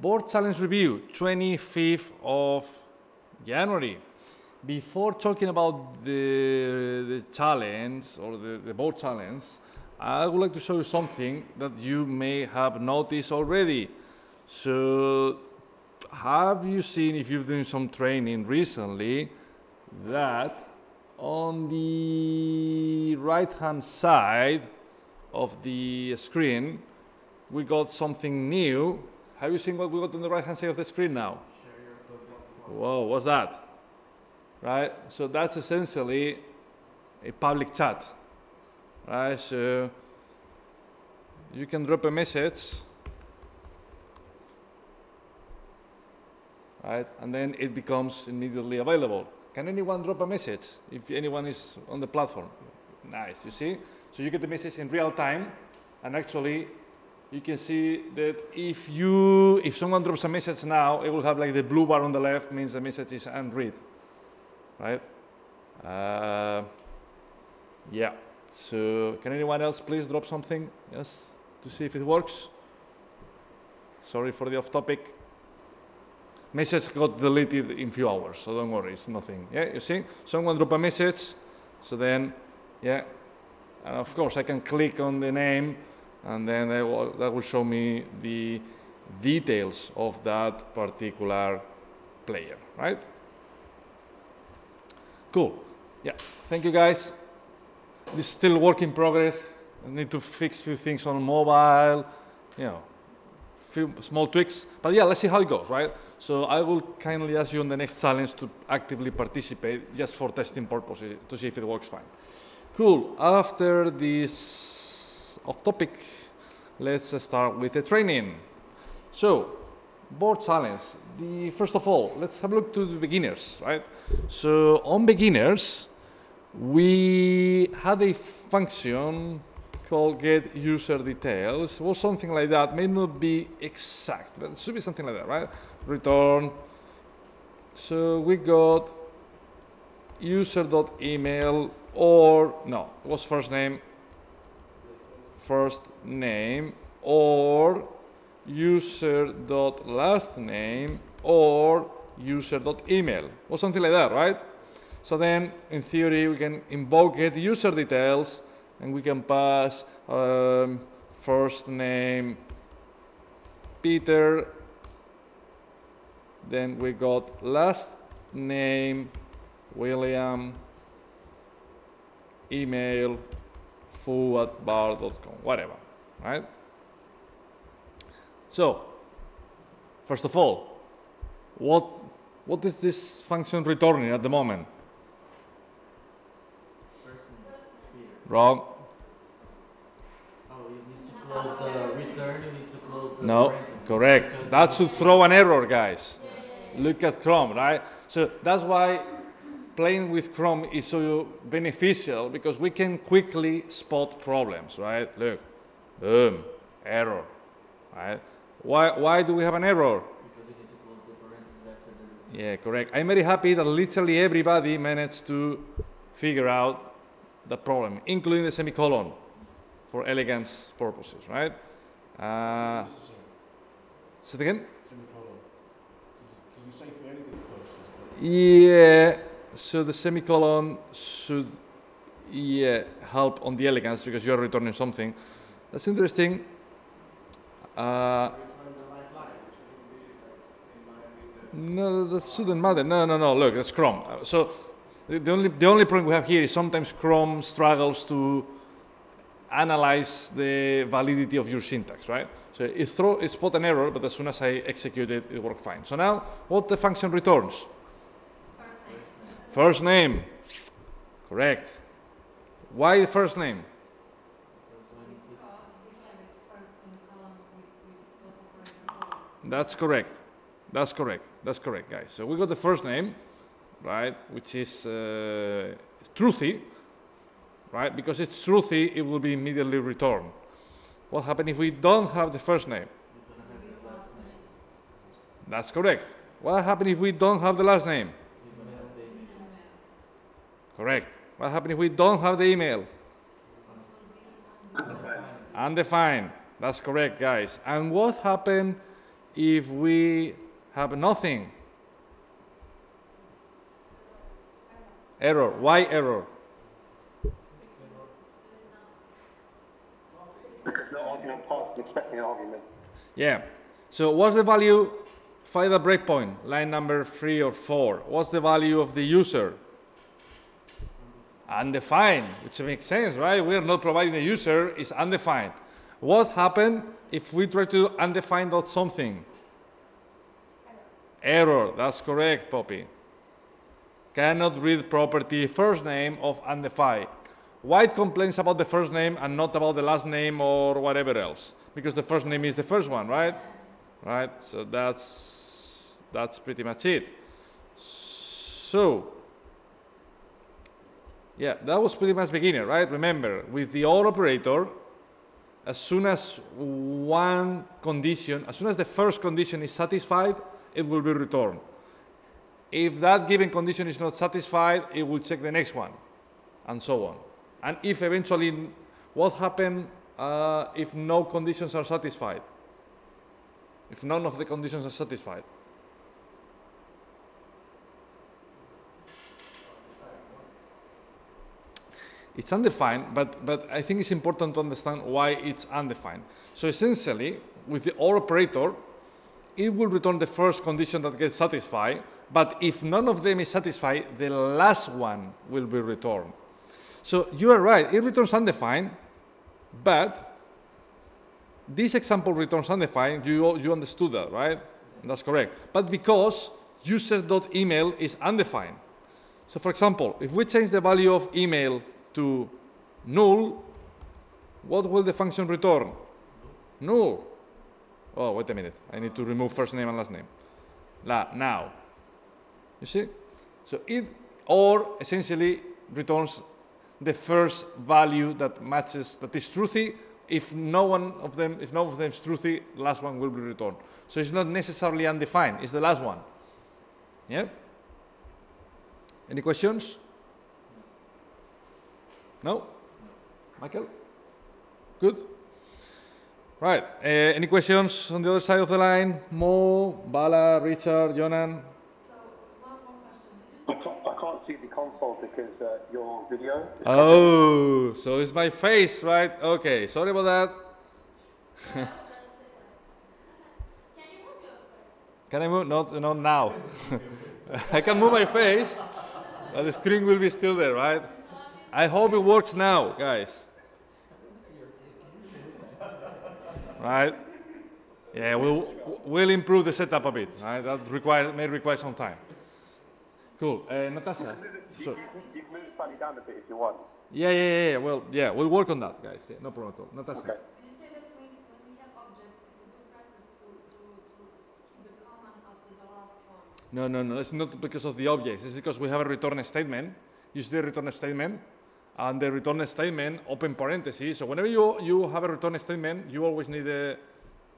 Board challenge review, 25th of January. Before talking about the challenge or the board challenge, I would like to show you something that you may have noticed already. So, have you seen, if you've done some training recently, that on the right-hand side of the screen, we got something new. Have you seen what we got on the right-hand side of the screen now? Whoa, what's that? Right? So that's essentially a public chat. Right? So you can drop a message, right? And then it becomes immediately available. Can anyone drop a message if anyone is on the platform? Nice, you see? So you get the message in real time, and actually you can see that if someone drops a message now, it will have like the blue bar on the left, means the message is unread, right? Yeah, so can anyone else please drop something, yes, to see if it works? Sorry for the off topic. Message got deleted in few hours, so don't worry, it's nothing. Yeah, you see, someone drop a message, so then, yeah, and of course I can click on the name, and then that will show me the details of that particular player, right? Cool. Yeah, thank you guys. This is still work in progress. I need to fix a few things on mobile, you know, few small tweaks. But yeah, let's see how it goes, right? So I will kindly ask you on the next challenge to actively participate just for testing purposes to see if it works fine. Cool. After this off topic, let's start with the training. So, board challenge. First of all, let's have a look to the beginners, right? So on beginners, we had a function called get user details, or something like that. May not be exact, but it should be something like that, right? Return. So we got user.email, or no, it was first name, or user.last name, or user.email, or something like that, right? So then, in theory, we can invoke get user details, and we can pass first name Peter, then we got last name William, email foo@bar.com, whatever, right? So, first of all, what is this function returning at the moment? Wrong. Oh, you need to close the return, you need to close the No, correct. That should throw an error, guys. Look at Chrome, right? So that's why playing with Chrome is so beneficial, because we can quickly spot problems, right? Look, boom, error, right? Why do we have an error? Because you need to close the parentheses after the return. Yeah, correct. I'm very happy that literally everybody managed to figure out the problem, including the semicolon, for elegance purposes, right? Say it again? Semicolon. Because you say for elegance purposes. But Yeah, so the semicolon should, yeah, help on the elegance because you're returning something. That's interesting. No, that shouldn't matter. No. Look, that's Chrome. So the only problem we have here is sometimes Chrome struggles to analyze the validity of your syntax, right? So it spot an error, but as soon as I execute it, it worked fine. So now, what the function returns? First name. Correct. Why the first name? That's correct. That's correct. That's correct, guys. So we got the first name, right, which is truthy, right? Because it's truthy, it will be immediately returned. What happens if we don't have the first name? That's correct. What happens if we don't have the last name? Correct. What happens if we don't have the email? Undefined. That's correct, guys. And what happened if we have nothing? Error. Why error? Because no argument passed, expecting an argument. Yeah. So what's the value? Find a breakpoint, line number 3 or 4. What's the value of the user? Undefined, which makes sense, right? We are not providing the user, it's undefined. What happened if we try to undefine dot something? Error, that's correct, Poppy. Cannot read property first name of undefined. White complains about the first name and not about the last name or whatever else, because the first name is the first one, right? Right, so that's pretty much it. So, yeah, that was pretty much beginner, right? Remember, with the OR operator, as soon as the first condition is satisfied, it will be returned. If that given condition is not satisfied, it will check the next one, and so on. And if eventually, what happens if no conditions are satisfied? If none of the conditions are satisfied? It's undefined, but I think it's important to understand why it's undefined. So essentially, with the OR operator, it will return the first condition that gets satisfied, but if none of them is satisfied, the last one will be returned. So you are right, it returns undefined, but this example returns undefined, you understood that, right? That's correct. But because user.email is undefined. So for example, if we change the value of email to null, what will the function return? Null. Oh, wait a minute. I need to remove first name and last name. Now. You see? So it or essentially returns the first value that matches, that is truthy. If none of them is truthy, the last one will be returned. So it's not necessarily undefined, it's the last one. Yeah? Any questions? No? Michael? Good? Right. Any questions on the other side of the line? Mo, Bala, Richard, Jonan? So, one question. I can't see the console because your video. Oh, so it's my face, right? Okay, sorry about that. Can you move your face? Can I move? Not now. I can move my face, but the screen will be still there, right? I hope it works now, guys. Right? Yeah, we'll improve the setup a bit. Right? That may require some time. Cool. Natasha. You can move it slightly down a bit if you want. Yeah. Well, yeah, we'll work on that, guys. Yeah, no problem at all. Natasha. Okay. Did you say that when we have objects, it's a good practice to keep the comment after the last one? No. It's not because of the objects. It's because we have a return statement. Use the return statement. And the return statement, open parentheses. So whenever you have a return statement, you always need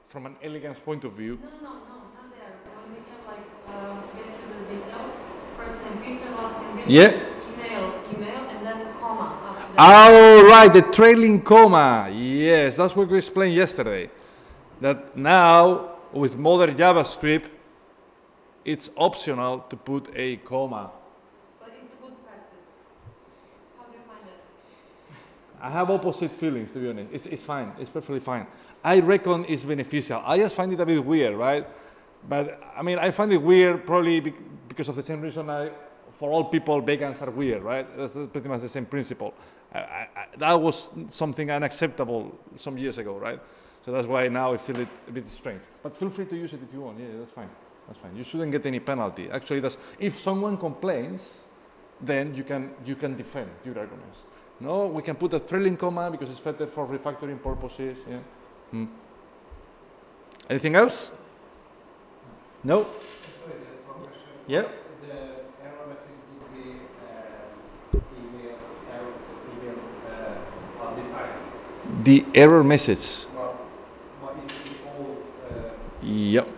from an elegance point of view. No, not there. When we have like get user details, first name Victor, last name Victor, Yeah. email, and then comma after that. Oh, right, the trailing comma. Yes, that's what we explained yesterday. That now, with modern JavaScript, it's optional to put a comma. But it's a good practice. How do you find it? I have opposite feelings, to be honest. It's fine. It's perfectly fine. I reckon it's beneficial. I just find it a bit weird, right? But, I mean, I find it weird probably because of the same reason for all people, vegans are weird, right? That's pretty much the same principle. That was something unacceptable some years ago, right? So that's why now I feel it a bit strange. But feel free to use it if you want. Yeah, that's fine. That's fine. You shouldn't get any penalty. Actually, if someone complains, then you can defend your arguments. No, we can put a trailing comma because it's better for refactoring purposes. Yeah. Anything else? No? Sorry, just one question. Yeah. The error message would be email undefined. The error message. Well, what if all Yep. if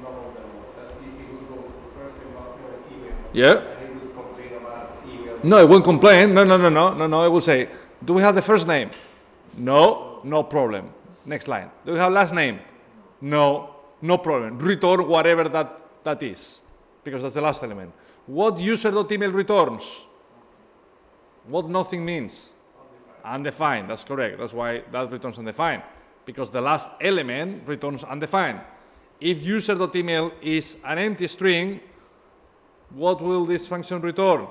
none of them was that it would go first name, last name, and email. Yeah. And it would complain about email. No, it won't complain. No. It will say, do we have the first name? No problem. Next line. Do we have last name? No no problem. Return whatever that is, because that's the last element. What user.email returns? What nothing means? Undefined, that's correct. That's why that returns undefined, because the last element returns undefined. If user.email is an empty string, what will this function return?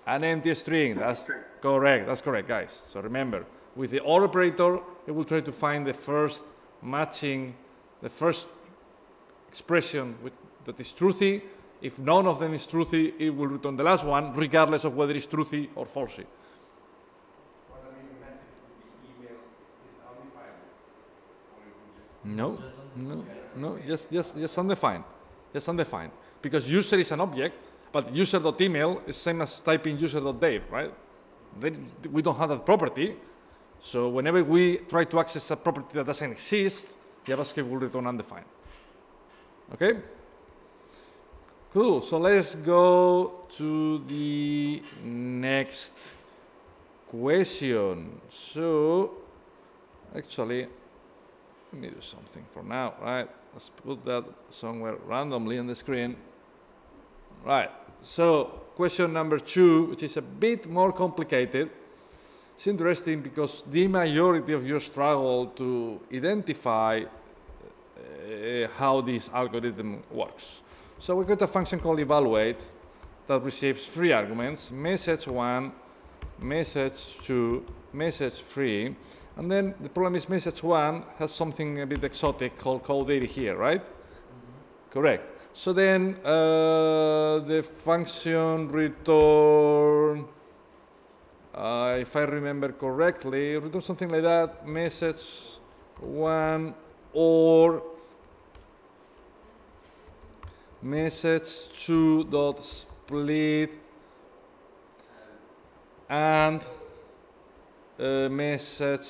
An empty string. That's correct. That's correct, guys. So remember, with the OR operator, it will try to find the first matching, the first expression that is truthy. If none of them is truthy, it will return the last one, regardless of whether it's truthy or falsy. What I mean, the message would be email is undefined. Or it would just Just undefined. Just undefined. Because user is an object, but user.email is same as typing user.dave, right? We don't have that property. So whenever we try to access a property that doesn't exist, JavaScript will return undefined. Okay? Cool. So let's go to the next question. So actually, let me do something for now, right? Let's put that somewhere randomly on the screen. Right. So question number 2, which is a bit more complicated. It's interesting because the majority of you struggle to identify how this algorithm works. So we got a function called evaluate that receives 3 arguments: message 1, message 2, message 3. And then the problem is message 1 has something a bit exotic called code80 here, right? Correct. So then the function return, if I remember correctly, return something like that: message 1 or message 2.split and message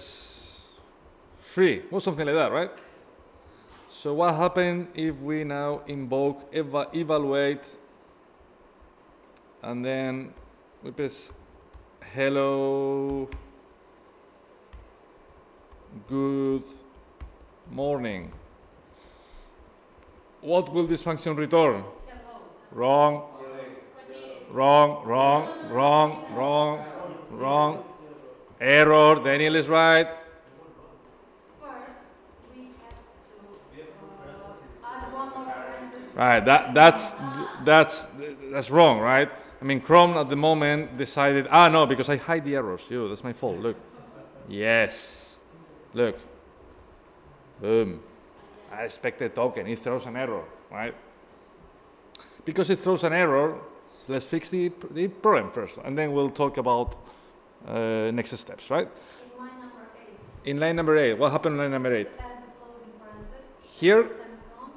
3, or something like that, right? So what happens if we now invoke evaluate and then we press hello, good morning? What will this function return? Hello. Wrong, wrong, wrong, wrong, wrong, wrong. Error, Daniel is right. First, we have to add one more parenthesis. Right, that's wrong, right? I mean, Chrome at the moment decided, no, because I hide the errors. That's my fault, look. Yes, look. Boom. I expected token, it throws an error, right? Because it throws an error, let's fix the problem first, and then we'll talk about next steps, right? In line number 8. In line number 8, what happened in line number 8? To add the closing parenthesis. Here, Semicolon.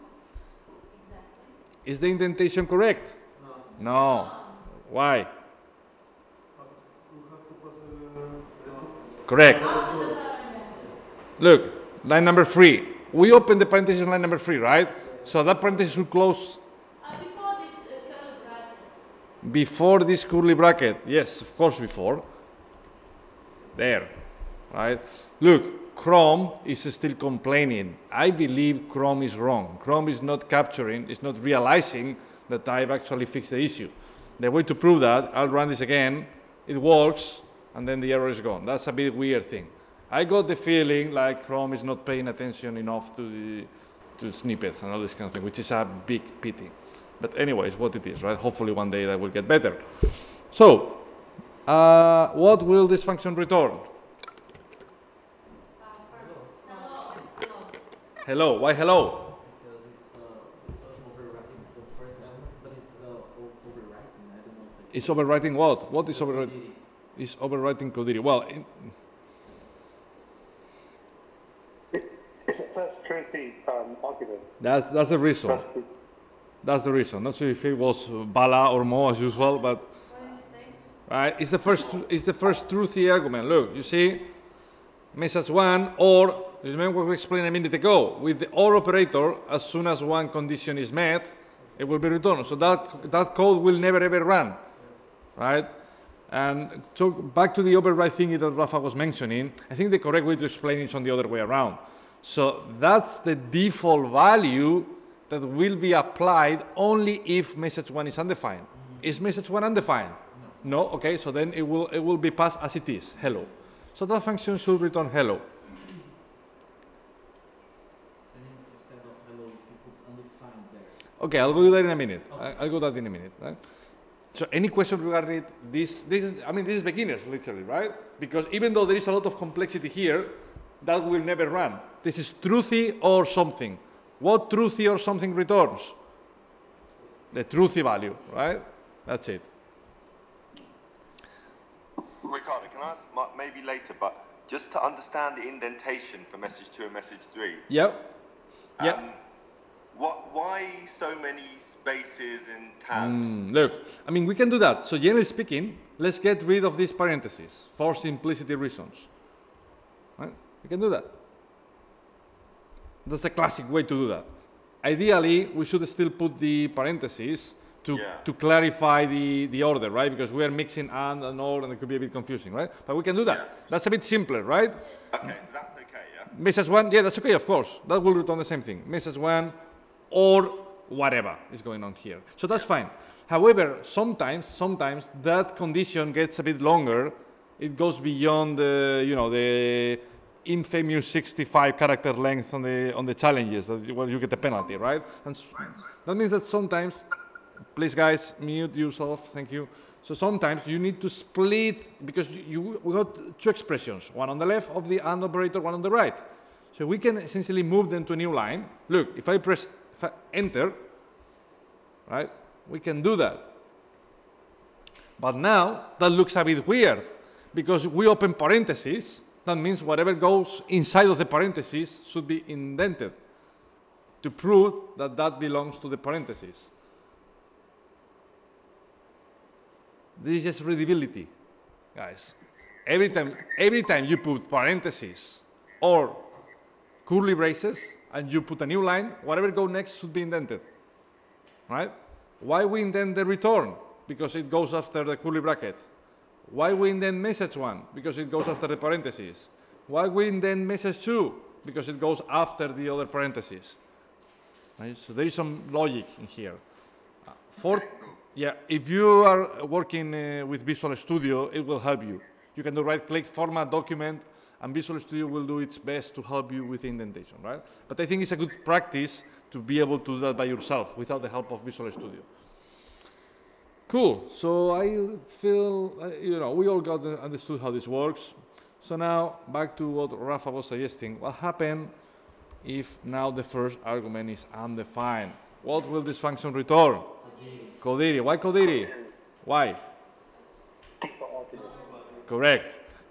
Exactly. is the indentation correct? No. Why? you have to put Correct. Look, line number 3. We open the parenthesis in line number 3, right? So that parenthesis will close Before this curly bracket. before this curly bracket. Yes, of course, before. There, right? Look, Chrome is still complaining. I believe Chrome is wrong. Chrome is not capturing, is not realizing that I've actually fixed the issue. The way to prove that, I'll run this again. It works, and then the error is gone. That's a bit weird thing. I got the feeling like Chrome is not paying attention enough to snippets and all this kind of thing, which is a big pity. But anyway, it's what it is, right? Hopefully one day that will get better. So, what will this function return? Hello. Why hello? Because it's overwriting the first element, but it's overwriting. I don't know if It's overwriting what? What is overwriting? It's overwriting codiri. Well, It's a first truthy argument. that's the reason. First, That's the reason. Not sure if it was Bala or Mo as usual, but What did you say? right, it's the first truthy argument. Look, you see, message 1 or. Remember what we explained a minute ago? With the OR operator, as soon as one condition is met, it will be returned. So that code will never ever run, right? And so back to the override thing that Rafa was mentioning, I think the correct way to explain it is on the other way around. So that's the default value that will be applied only if message 1 is undefined. Is message 1 undefined? No. Okay, so then it will be passed as it is, hello. So that function should return hello. And instead of hello, if you put undefined there. Okay, I'll go do that in a minute. Okay. I'll go that in a minute. Right? So any question regarding this? This is beginners, literally, right? Because even though there is a lot of complexity here, that will never run. This is truthy or something. What truthy or something returns? The truthy value, right? That's it. Ricardo, can I ask, maybe later, but just to understand the indentation for message 2 and message 3. Yep. Yep. Why so many spaces and tabs? Look, I mean, we can do that. So generally speaking, let's get rid of these parentheses for simplicity reasons. Right? We can do that. That's the classic way to do that. Ideally, we should still put the parentheses to clarify the order, right? Because we are mixing and or, and it could be a bit confusing, right? But we can do that. Yeah. That's a bit simpler, right? Okay, so that's okay, yeah? Message 1, yeah, that's okay, of course. That will return the same thing. Message 1 or whatever is going on here. So that's fine. However, sometimes that condition gets a bit longer. It goes beyond the, the infamous 65 character length on the challenges that you get a penalty, right? And that means that sometimes, please guys, mute yourself, thank you. So sometimes you need to split, because we got two expressions, one on the left of the AND operator, one on the right. So we can essentially move them to a new line. Look, if I enter, right, we can do that. But now that looks a bit weird, because we open parentheses. That means whatever goes inside of the parentheses should be indented to prove that that belongs to the parentheses. This is just readability, guys. Every time you put parentheses or curly braces and you put a new line, whatever goes next should be indented, right? Why we indent the return? Because it goes after the curly bracket. Why we indent message 1? Because it goes after the parentheses. Why we indent message 2? Because it goes after the other parentheses. Right? So there is some logic in here. If you are working with Visual Studio, it will help you. You can do right-click, format, document, and Visual Studio will do its best to help you with indentation, right? But I think it's a good practice to be able to do that by yourself without the help of Visual Studio. Cool. So I feel, we all understood how this works. So now back to what Rafa was suggesting. What happened if now the first argument is undefined? What will this function return? Codiri. Why Codiri? Why? Correct.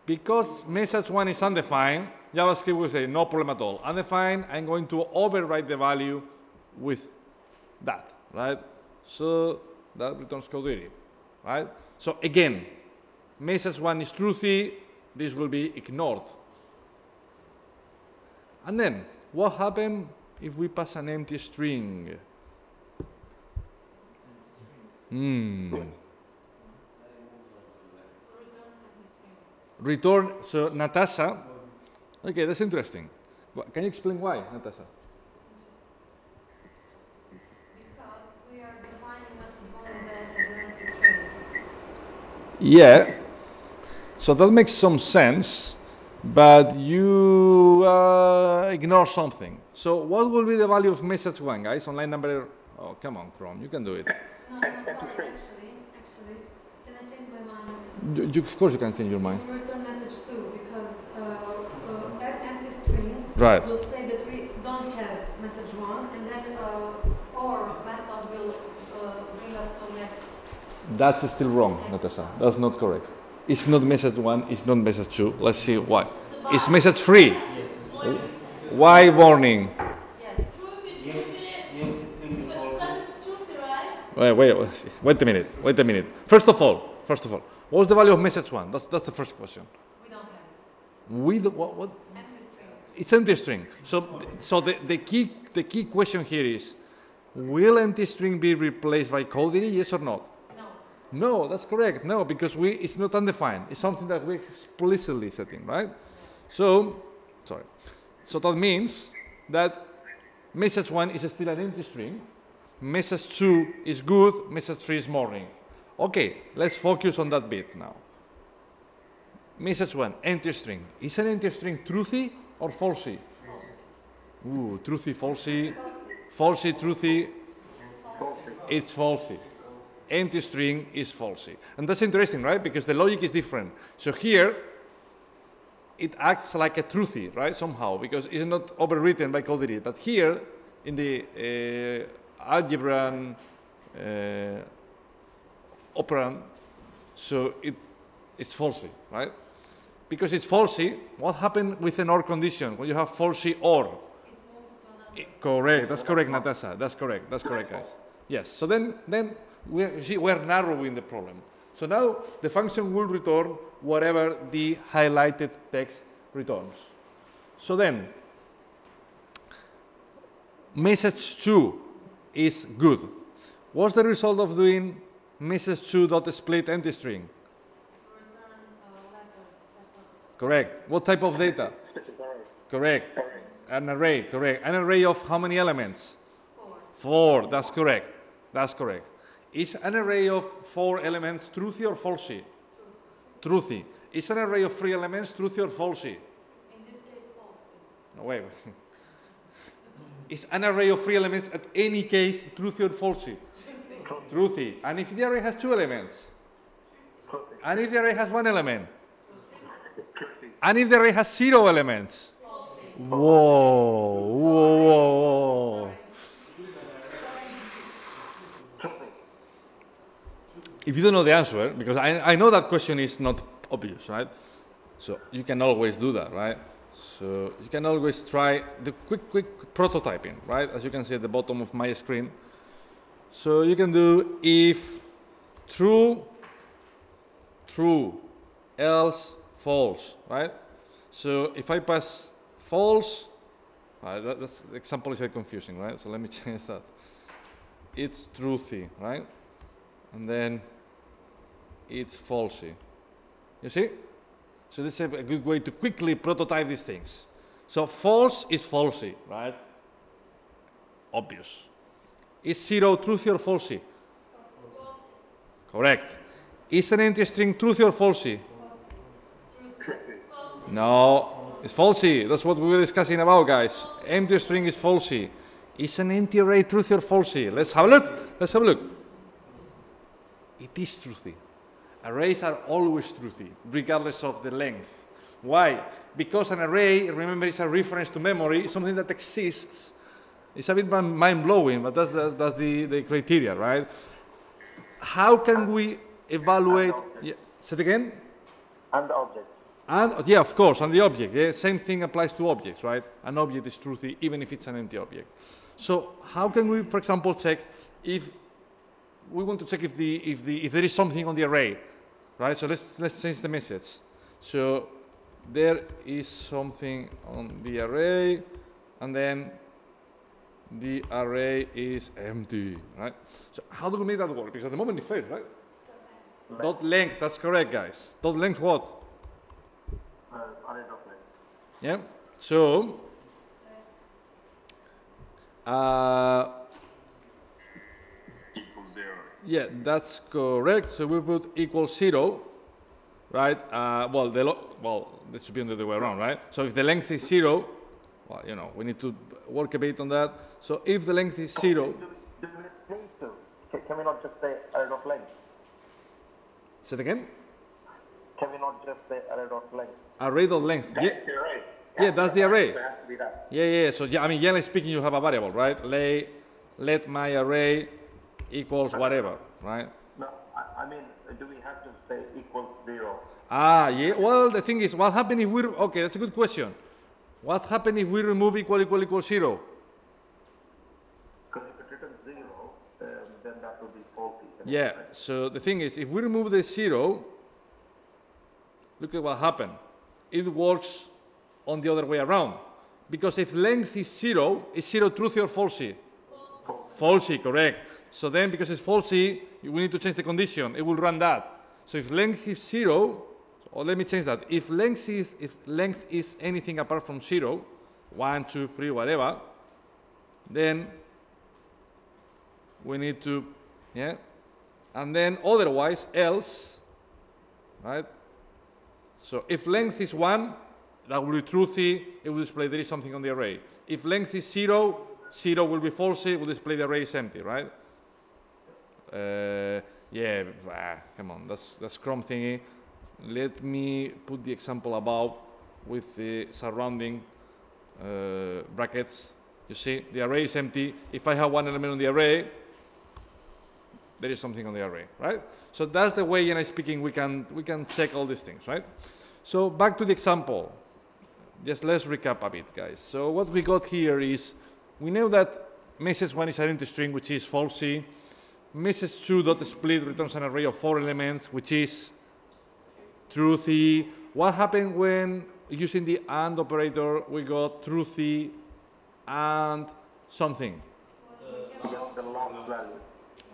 Because message 1 is undefined, JavaScript will say no problem at all. Undefined, I'm going to overwrite the value with that, right? So that returns Codiri, right? So again, message 1 is truthy, this will be ignored. And then, what happens if we pass an empty string? Return, so Natasha, okay, that's interesting. Can you explain why, Natasha? Because we are defining message 1 as an empty string. Yeah, so that makes some sense, but you ignore something. So what will be the value of message 1, guys, on line number, oh, come on, Chrome, you can do it. No, sorry, actually, can I change my mind? Of course you can change your mind. We return message 2 because empty string Right. will say that we don't have message 1, and then or method will bring us to next. That's still wrong, Natasha. That's not correct. It's not message 1, it's not message 2. Let's see why. It's message 3. Why warning? Yes. The empty string is also... Wait a minute. First of all, what's the value of message 1? That's the first question. We don't have it. What? Empty string. It's empty string. So the key question here is, will empty string be replaced by Codiri, yes or not? No, that's correct. No, because it's not undefined. It's something that we're explicitly setting, right? So, sorry. So that means that message 1 is still an empty string, message 2 is good, message 3 is morning. Okay, let's focus on that bit now. Message 1, empty string. Is an empty string truthy or falsy? Ooh, truthy, falsy. Falsy, truthy. It's falsy. Empty string is falsy. And that's interesting, right? Because the logic is different. So here, it acts like a truthy, right? Somehow, because it's not overwritten by coded. But here, in the algebra and operand, so it's falsy, right? Because it's falsy, what happened with an OR condition when you have falsy OR? Correct, that's correct, Natasha. That's correct, guys. Yes, so then we're narrowing the problem. So now the function will return whatever the highlighted text returns. So then, message 2 is good. What's the result of doing message 2 dot split empty string? Return letters separate. Correct. What type of data? Correct. An array, correct. An array of how many elements? 4. 4, that's correct. That's correct. Is an array of 4 elements truthy or falsy? Truthy. Is an array of 3 elements truthy or falsy? In this case, false. No, wait. Is an array of 3 elements at any case truthy or falsy? Truthy. And if the array has 2 elements? And if the array has 1 element? And if the array has 0 elements? Whoa, whoa, whoa, whoa. If you don't know the answer, because I know that question is not obvious, right? So you can always do that, right? So you can always try the quick prototyping, right? As you can see at the bottom of my screen. So you can do if true, true, else false, right? So if I pass false, right, that's the example is very confusing, right? So let me change that. It's truthy, right? And then it's falsy. You see? So this is a good way to quickly prototype these things. So false is falsy, right? Obvious. Is 0 truthy or falsy? False. Correct. Is an empty string truthy or falsy? No, it's falsy. That's what we were discussing about, guys. Empty string is falsy. Is an empty array truthy or falsy? Let's have a look. Let's have a look. It is truthy. Arrays are always truthy, regardless of the length. Why? Because an array, remember, is a reference to memory, something that exists. It's a bit mind-blowing, but that's the criteria, right? How can we evaluate... Yeah, say it again? And the object. And, yeah, of course, and the object. Yeah? Same thing applies to objects, right? An object is truthy, even if it's an empty object. So how can we, for example, check if... We want to check if there is something on the array, right? So let's change the message. So there is something on the array, and then the array is empty, right? So how do we make that work? Because at the moment it fails, right? Dot length, that's correct, guys. Dot length what? Array dot length. Yeah. So Equals 0. yeah, that's correct. So we put equals 0, right? Well, this should be the other way around, right? So if the length is 0, well, you know, we need to work a bit on that. So if the length is 0, Do we need to? Can we not just say array dot length? say it again. Can we not just say array dot length? Array dot length. Yeah, the array. yeah, that's the array. There has to be that. Yeah. So yeah, I mean, generally speaking, you have a variable, right? Let my array equals whatever, right? No, I mean, do we have to say equals 0? Ah, yeah. Well, the thing is, what happens if we? Okay, that's a good question. What happens if we remove equal 0? Because if it returns 0, then that would be faulty. Yeah. Right? So the thing is, if we remove the 0, look at what happened. It works on the other way around. Because if length is 0, is 0 truthy or falsy? Falsy, correct. So then, because it's falsy, we need to change the condition. It will run that. So if length is 0, or let me change that. If length is anything apart from 0, 1, 2, 3, whatever, then we need to, yeah, and then otherwise, else, right? So if length is 1, that will be truthy, it will display there is something on the array. If length is 0, 0 will be falsy, it will display the array is empty, right? Yeah, come on, that's Chrome thingy. Let me put the example above with the surrounding brackets. You see, the array is empty. If I have one element on the array, there is something on the array, right? So that's the way, speaking, we can check all these things, right? So back to the example. Just let's recap a bit, guys. So what we got here is, we know that message 1 is identity string, which is falsy. Message 2.split returns an array of 4 elements, which is truthy. What happened when using the AND operator, we got truthy and something? The last value.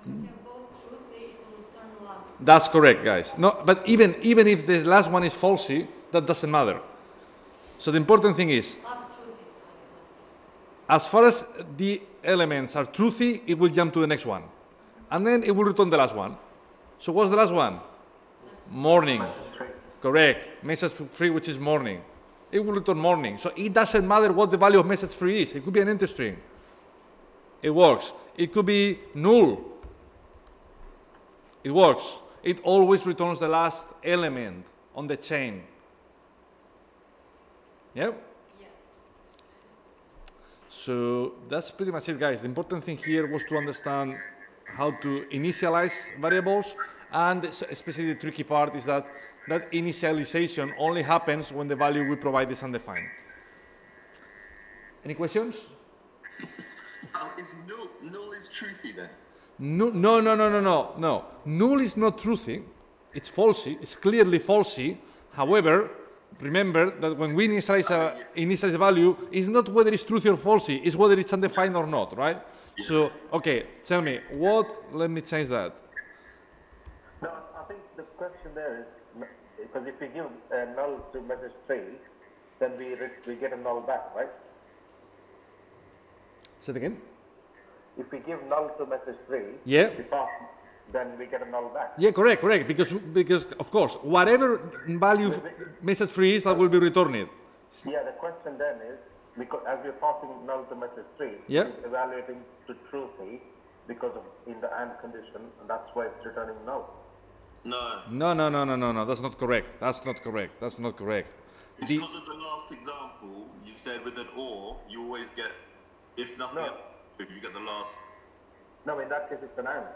When we have both truthy, it will return the last. That's correct, guys. No, but even if the last one is falsy, that doesn't matter. So the important thing is, Last truthy. as far as the elements are truthy, it will jump to the next one. And then it will return the last one. So what's the last one? Morning. Correct. Message 3, which is morning. It will return morning. So it doesn't matter what the value of message 3 is. It could be an empty string. It works. It could be null. It works. It always returns the last element on the chain. Yeah? Yes. So that's pretty much it, guys. The important thing here was to understand how to initialize variables, and especially the tricky part is that that initialization only happens when the value we provide is undefined. Any questions? Is null is truthy then? No. Null is not truthy. It's falsy. It's clearly falsy. However, remember that when we initialize a value, it's not whether it's truthy or falsy, it's whether it's undefined or not, right? Yeah. So, okay, tell me, let me change that. No, I think the question there is, because if we give null to message 3, then we get a null back, right? Say it again. If we give null to message 3, yeah, then we get a null back. Yeah, correct, because of course, whatever value message 3 is, that will be returned. Yeah, the question then is, because as we're passing null to message 3, yeah, it's evaluating to truthy because of in the AND condition, and that's why it's returning null. No, that's not correct. That's not correct. It's because of the last example, you said with an OR, you always get, if nothing else, you get the last. No, in that case it's an AND.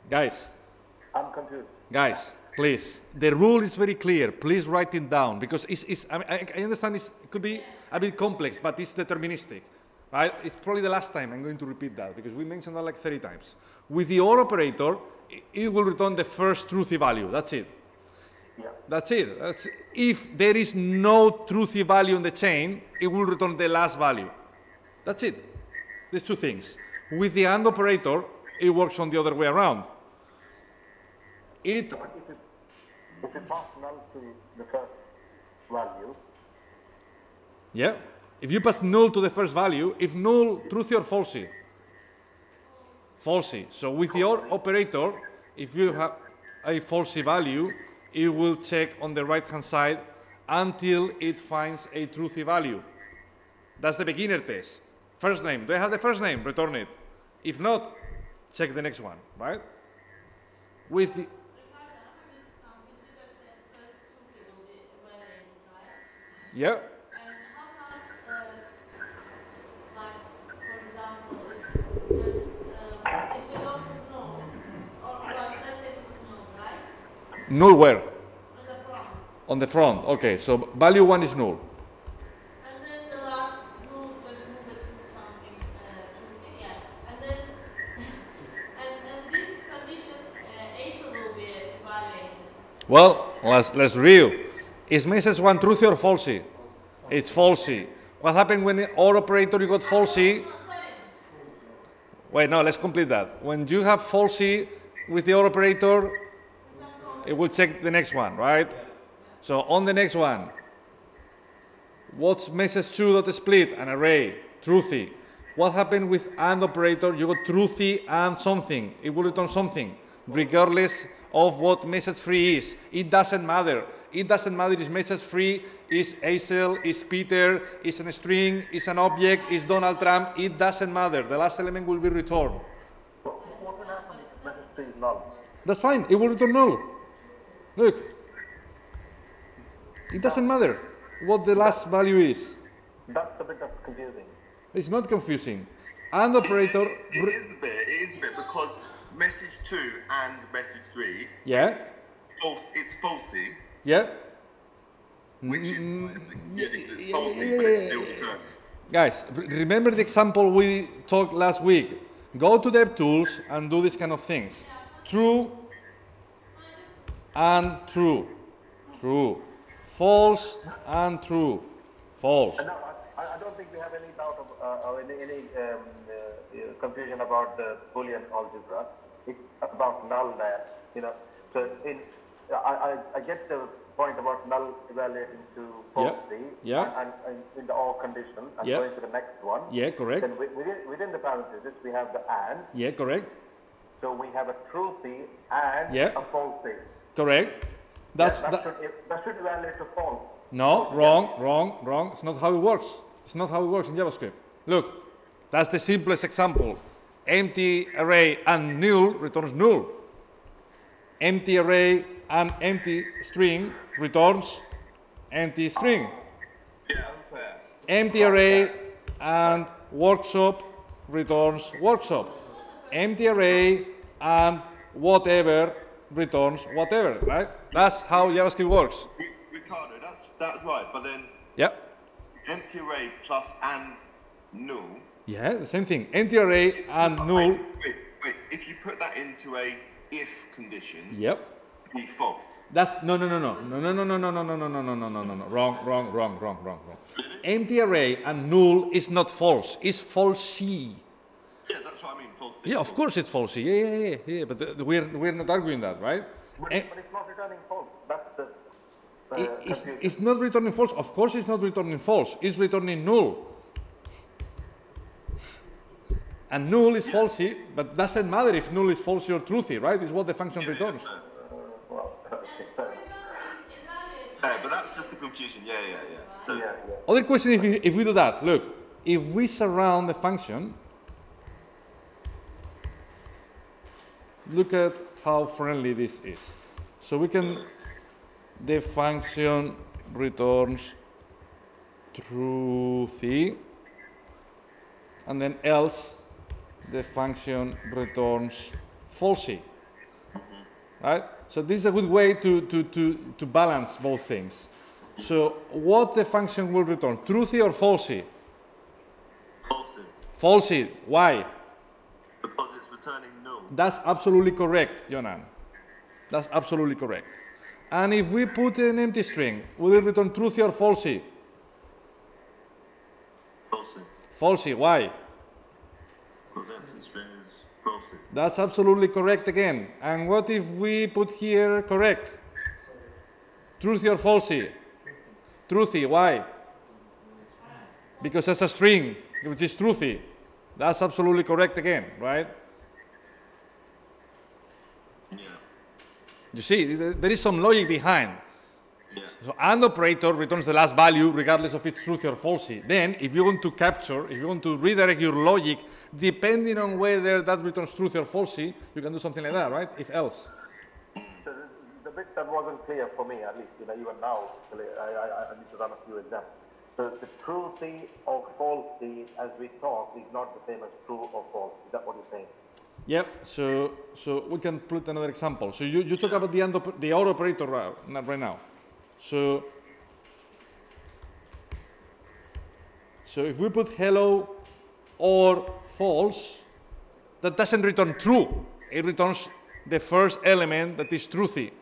Guys. I'm confused. Guys, please. The rule is very clear. Please write it down, because I understand it could be a bit complex, but it's deterministic. Right? It's probably the last time I'm going to repeat that, because we mentioned that like 30 times. With the OR operator, it will return the first truthy value. That's it. Yeah. That's it. If there is no truthy value in the chain, it will return the last value. That's it. There's two things. With the AND operator, it works on the other way around. If you pass null to the first value. Yeah. If you pass null to the first value, if null, truthy or falsy? Falsy. So with the OR operator, if you have a falsy value, it will check on the right-hand side until it finds a truthy value. That's the beginner test. First name. Do I have the first name? Return it. If not, check the next one, right? With the yeah. And how does, like, for example, if we don't know, or like, let's say we know, right? Null where? On the front. On the front. Okay, so value 1 is null. And then the last null, just move it to something, yeah. And then, and this condition, ASO will be evaluated. Well, let's review. Is message 1 truthy or falsy? It's falsy. What happened when the OR operator you got falsy? Wait, no, let's complete that. When you have falsy with the OR operator, it will check the next one, right? So on the next one, what's message 2.split? An array, truthy. What happened with AND operator? You got truthy and something. It will return something, regardless of what message 3 is. It doesn't matter. It doesn't matter if message 3 is Hazel, is Peter, is a string, is an object, is Donald Trump. It doesn't matter. The last element will be returned. What will happen if message 3 is null? That's fine. It will return null. Look. It doesn't matter what the last value is. That's a bit of confusing. It's not confusing. AND operator. It is a bit. It is a bit because message 2 and message 3. Yeah. False. It's falsy. Yeah. Which is confusing. It's falsy, but it's still returned. Guys, remember the example we talked last week. Go to DevTools and do these kind of things. True and true. True. False and true. False. No, I don't think we have any doubt or any confusion about the Boolean algebra. It's about null there, you know. So I get the point about null evaluating to falsity and in the OR condition and going to the next one. Yeah, correct. Then within the parentheses we have the AND. Yeah, correct. So we have a truthy and a falsy. Correct. That should evaluate to false. No, wrong. It's not how it works. It's not how it works in JavaScript. Look, that's the simplest example. Empty array and null returns null. Empty array and empty string returns empty string. Yeah, unfair. Empty array and workshop returns workshop. Empty array and whatever returns whatever, right? That's how JavaScript works. Ricardo, that's right. But then empty array plus and null. Yeah, the same thing. Empty array and null. Wait. If you put that into a if condition, Yep. be false. That's no. Wrong. Empty array and null is not false. It's falsy. Yeah, that's what I mean. False. Yeah, of course it's falsy. Yeah. But we're not arguing that, right? But it's not returning false. That's the confusion. It's not returning false. Of course it's not returning false. It's returning null. And null is falsy, but doesn't matter if null is falsy or truthy, right? It's what the function returns. But that's just the confusion. Yeah. So Other question if we do that, look, if we surround the function, look at how friendly this is. So the function returns truthy, and then else the function returns falsy, right? So this is a good way to balance both things. So what the function will return, truthy or falsy? falsy. Falsy, why? Because it's returning null. That's absolutely correct, Jonan. That's absolutely correct. And if we put an empty string, will it return truthy or falsy? Falsy. Falsy, why? Because empty string is falsy. That's absolutely correct again. And what if we put here correct? Truthy or falsy? Truthy, why? Because that's a string, which is truthy. That's absolutely correct again, right? Yeah. You see, there is some logic behind. Yeah. So AND operator returns the last value regardless of it's truthy or falsy. Then, if you want to capture, if you want to redirect your logic, depending on whether that returns truthy or falsy, you can do something like that, right? If else. So the bit that wasn't clear for me, at least, even now, I need to run a few examples. So the truthy or falsy, as we talk, is not the same as true or false. Is that what you're saying? Yep. So we can put another example. So you talk about the OR operator right now. So if we put hello or false, that doesn't return true. It returns the first element that is truthy,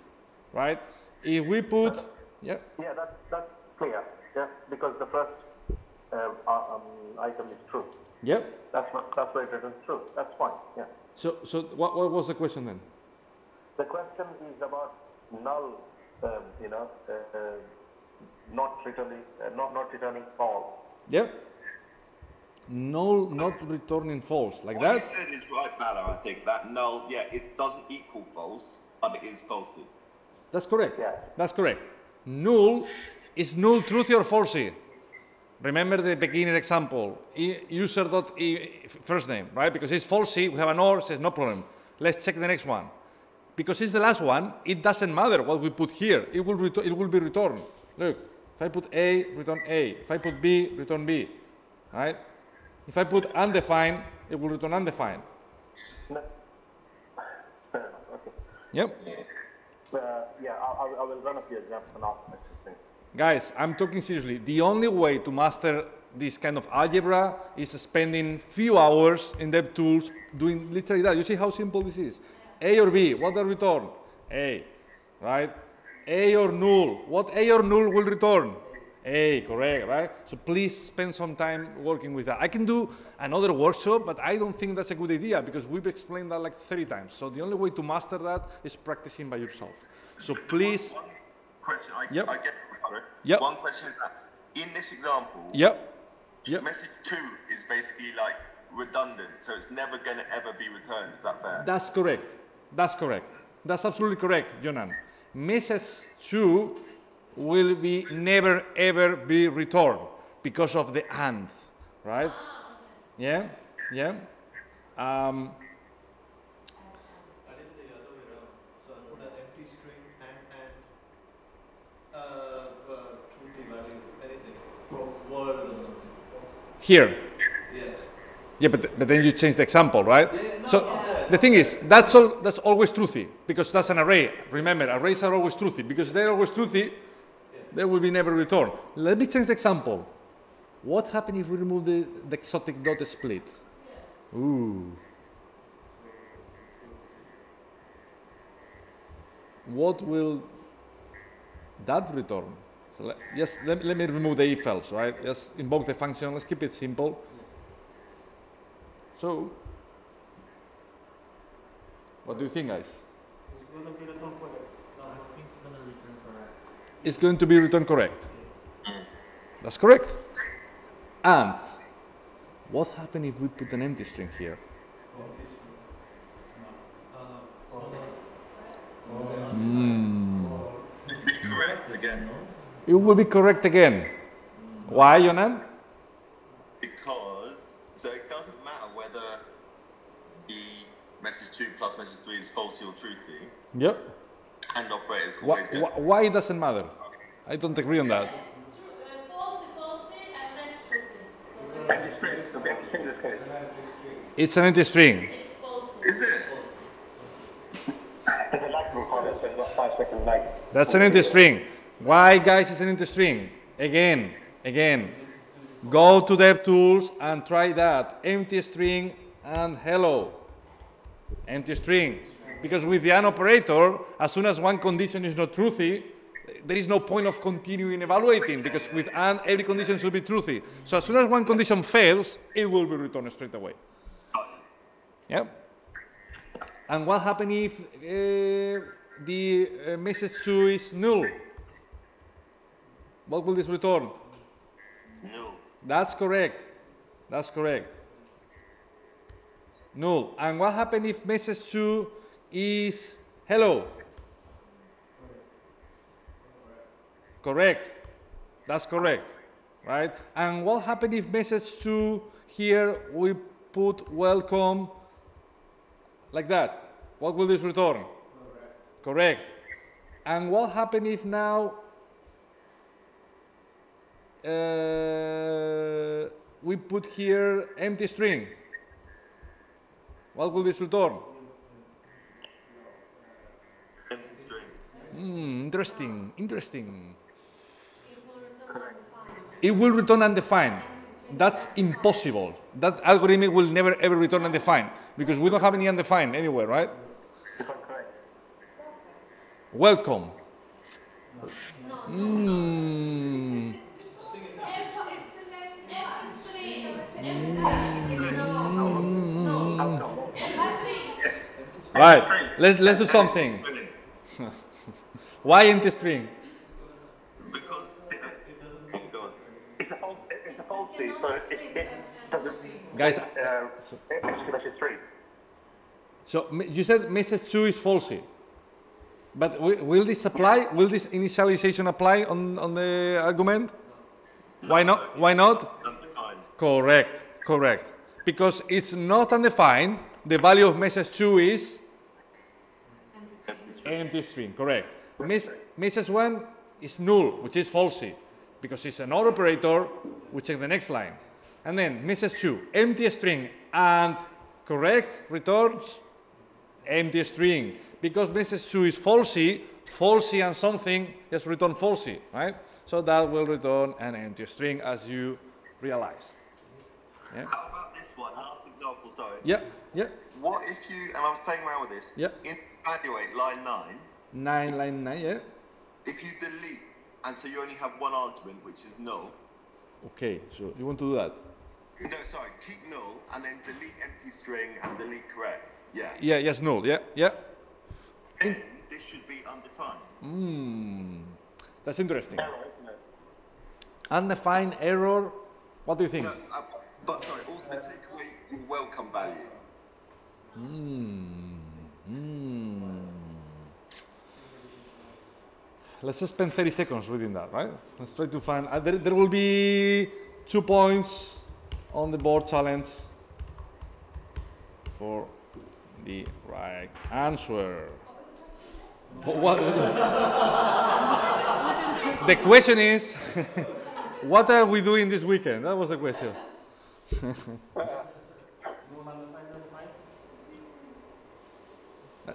right? If we put Yeah, that's clear. Yeah, because the first item is true. Yep. That's why it returns true. That's fine. Yeah. So what was the question then? The question is about null you know, not returning false. Yep. Null not returning false, like What you that. said is right, Bala, I think. That null, yeah, it doesn't equal false, but it is falsy. That's correct. Yeah. That's correct. Null is null truthy or falsy. Remember the beginning example, user.e first name, right? Because it's falsy, we have an or, says no problem. Let's check the next one. Because it's the last one, it doesn't matter what we put here. It will be returned. Look, if I put A, return A. If I put B, return B, right? If I put undefined, it will return undefined. No. Fair enough. Okay. Yep. Yeah, I will run a few examples and ask next thing. Guys, I'm talking seriously. The only way to master this kind of algebra is spending few hours in DevTools doing literally that. You see how simple this is? A or B, what are return? A, right? A or null, what A or null will return? A, correct, right? So please spend some time working with that. I can do another workshop, but I don't think that's a good idea because we've explained that like 30 times. So the only way to master that is practicing by yourself. So please. One question, I Yep. get it. Yep. One question is that in this example, Yep. Yep. message 2 is basically like redundant, so it's never going to ever be returned. Is that fair? That's correct. That's correct. That's absolutely correct, Jonan. Message 2 will be never ever be returned because of the and, right? Yeah, yeah. I did the other way around. So I put an empty string and truthy value, anything, from word or something. Here. Yeah. Yeah, but then you change the example, right? Yeah, no, So yeah. the thing is, that's always truthy because that's an array. Remember, arrays are always truthy because they're always truthy. They will be never returned. Let me change the example. What happens if we remove the exotic dot split? Ooh. What will that return? So let me remove the if else, right? Just invoke the function. Let's keep it simple. So, what do you think, guys? I think it's gonna return correct. It's going to be returned correct. That's correct. And what happens if we put an empty string here? Be correct again. It will be correct again. Why, Jonan? Because, so it doesn't matter whether the message 2 plus message 3 is falsy or truthy, Yep. and operator is always going to Why it doesn't matter? I don't agree on that. Falsy, and then truthy. So It's an empty string. it's falsy. Is it? There's a lag before this, there's about 5 seconds lag. That's an empty string. Why, guys, it's an empty string? Again. Go to DevTools and try that. Empty string and hello. Empty string. Because with the AND operator, as soon as one condition is not truthy, there is no point of continuing evaluating because with AND, every condition should be truthy. So as soon as one condition fails, it will be returned straight away. Yeah. And what happens if the message 2 is null? What will this return? No. That's correct. That's correct. Null. And what happens if message 2 is hello? Correct. That's correct. Right? And what happens if message 2 here we put welcome like that? What will this return? Correct. And what happens if now we put here empty string? What will this return? Empty string. Interesting, interesting. It will return undefined. It will return undefined. That's impossible. That algorithm will never ever return undefined because we don't have any undefined anywhere, right? Correct. Welcome. Right. Let's do something. Spelling. Why empty string? Because go on. It's a falsy, so it doesn't Guys, exclamation string. so you said message 2 is falsy. But will this apply? Will this initialization apply on the argument? Why not? Why not? Undefined. Correct, correct. Because it's not undefined, the value of message 2 is Empty string. empty string, correct. Message 1 is null, which is falsy, because it's an OR operator, we check the next line. And then message 2, empty string, and correct returns empty string. Because message 2 is falsy, falsy and something, just return falsy, right? So that will return an empty string, as you realized. Yeah, How about this one? Last example, sorry. yeah, yeah. What if you, and I was playing around with this, Yeah. in evaluate line 9, Line 9, yeah. if you delete, and so you only have one argument, which is null. Okay, so you want to do that? No, sorry, keep null, and then delete empty string and delete correct. Yeah. Yeah, yes, null, yeah, yeah. Then this should be undefined. That's interesting. Error, isn't it? Undefined error, what do you think? No, but sorry, also take away your welcome value. Let's just spend 30 seconds reading that, right? Let's try to find, there will be 2 points on the board challenge for the right answer. What? The question is, what are we doing this weekend? That was the question.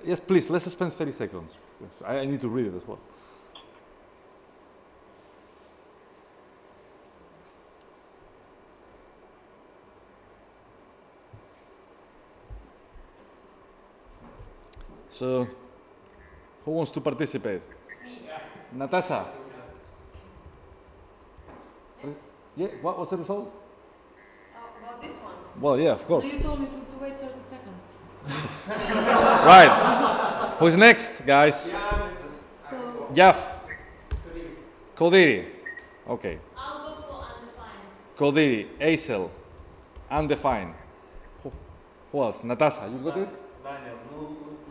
Yes, please, let's spend 30 seconds. Yes, I need to read it as well. So, who wants to participate? Natasha? Yeah, what was the result? About this one. Well, yeah, of course. No, you told me to wait 30 seconds. Right. Who's next, guys? So, Jaf. Kodiri. Okay. I'll go for undefined. Kodiri. Aisel. Undefined. Who else? Natasha, you got it? Daniel,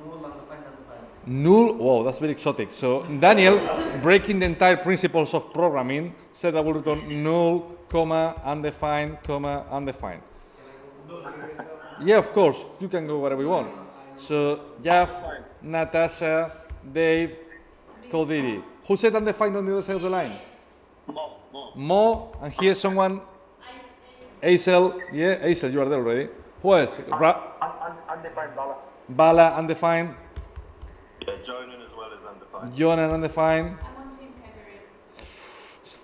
null, undefined, undefined. Null. Wow, that's very exotic. So Daniel, breaking the entire principles of programming, said I will return null, comma, undefined, comma, undefined. Yeah, of course. You can go wherever you want. So Jaf, Natasha, Dave, Kodiri. Who said undefined on the other side of the line? Mo. And here's someone. Aisel. Yeah, Aisel, you are there already. Who else? Undefined Bala. Bala, undefined. Yeah, Jonan as well as undefined. Jonan, undefined. I'm on team category.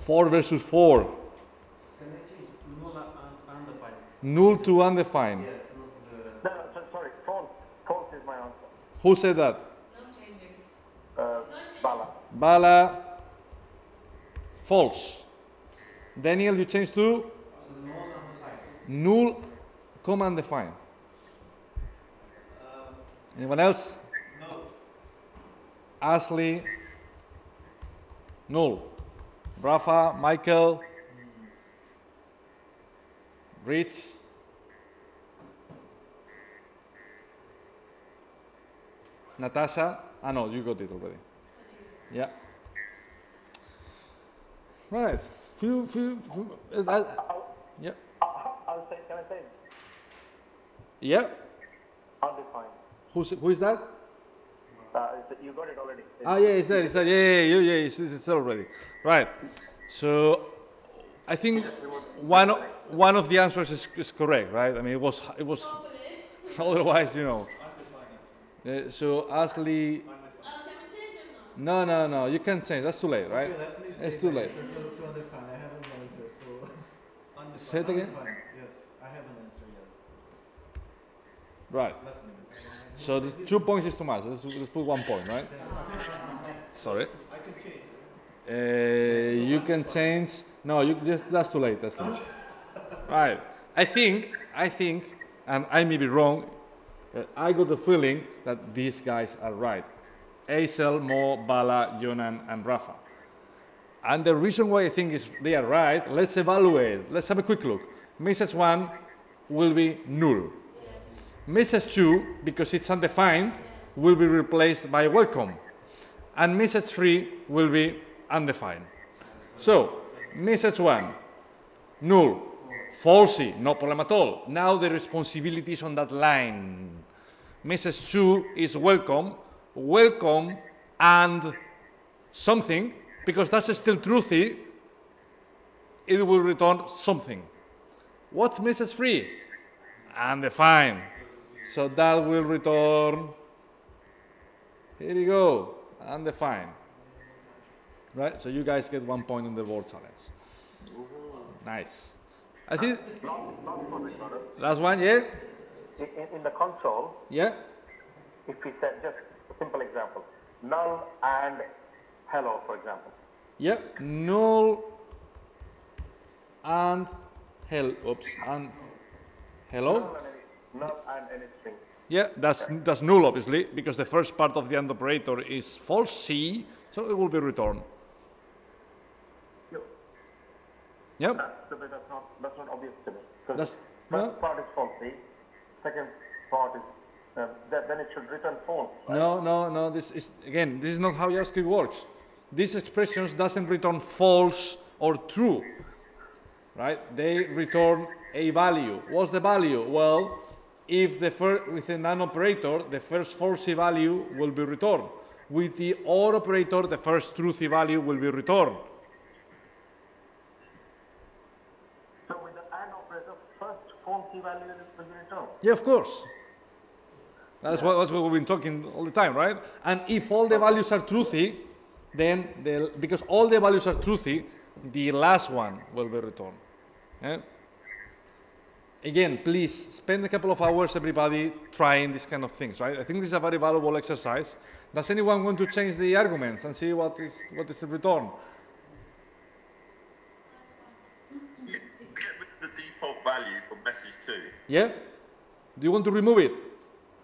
4 versus 4. Can I change null and undefined? Null to undefined. Yes, No, sorry, false. False is my answer. Who said that? No changes. Bala. Bala. False. Daniel, you changed to? Null, comma, undefined. Anyone else? No. Ashley. Null. Rafa, Michael. Rich. Natasha. Ah, no, you got it already. Yeah. Right. Few. Yeah. I'll say, can I say? Yeah. Undefined. Who is that? You got it already. Ah, yeah, it's there. Yeah, it's there already. Right. So, I think one of the answers is correct, right? I mean, it was. Otherwise, you know. So Ashley. Can we change it now? No. You can't change. That's too late, right? It's too late. To undefine, I have an answer, so... Say it again. Undefined, yes, I have an answer yet. Right. So the 2 points is too much. Let's put 1 point, right? Sorry. I can change. You can change. No, you just that's too late. That's late. Right. I think, and I may be wrong. I got the feeling that these guys are right. Aisel, Mo, Bala, Jonan, and Rafa. And the reason why I think is they are right, let's evaluate. Let's have a quick look. Message 1 will be null. Message 2, because it's undefined, will be replaced by welcome. And message 3 will be undefined. So, message 1, null, falsy, no problem at all. Now the responsibility is on that line. Message 2 is welcome, welcome and something, because that's still truthy, it will return something. What's message 3? Undefined. So that will return, here you go, undefined. Right, so you guys get 1 point in the word challenge. Nice. I think, last one, yeah? In the console, Yeah? if we said just a simple example, null and hello, for example. Yeah, null and and hello. Null and any string. Yeah, that's null obviously, because the first part of the AND operator is falsy, so it will be returned. Yep. Yeah, That's not obvious to me. That's- First part is falsy, second part is then it should return false. Right? no. This is not how JavaScript works. These expressions doesn't return false or true, right? They return a value. What's the value? Well, if with an AND operator, the first falsy value will be returned. With the OR operator, the first truthy value will be returned. So with the AND operator, first falsy value will be returned. Yeah, of course. That's what we've been talking all the time, right? And if all the values are truthy, then because all the values are truthy, the last one will be returned. Yeah? Again, please spend a couple of hours, everybody, trying these kind of things, right? I think this is a very valuable exercise. Does anyone want to change the arguments and see what is the return? Get rid of the default value for message 2. Yeah? Do you want to remove it?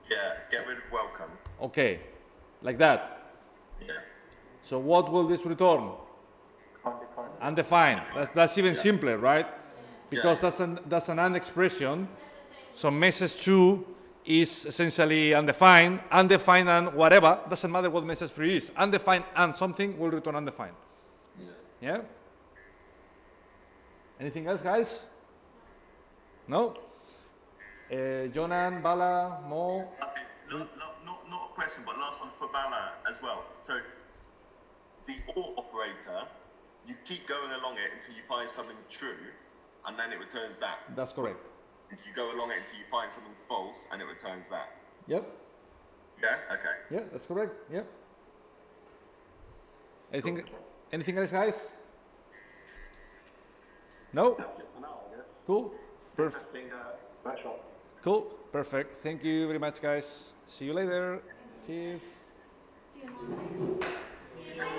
Yeah, get rid of welcome. Okay, like that. Yeah. So what will this return? Undefined. That's even simpler, right? Because that's an AND expression. So message 2 is essentially undefined. Undefined and whatever, doesn't matter what message 3 is. Undefined and something will return undefined. Yeah? Anything else, guys? No? Jonan, Bala, Mo? Not a question, but last one for Bala as well. So the OR operator, you keep going along it until you find something true, and then it returns that. That's correct. And you go along it until you find something false, and it returns that. Yep. Yeah? Okay. Yeah, that's correct. Yep. Anything else, guys? No? Cool. Perfect. Cool. Perfect. Thank you very much, guys. See you later. Cheers. See you Monday. See you later.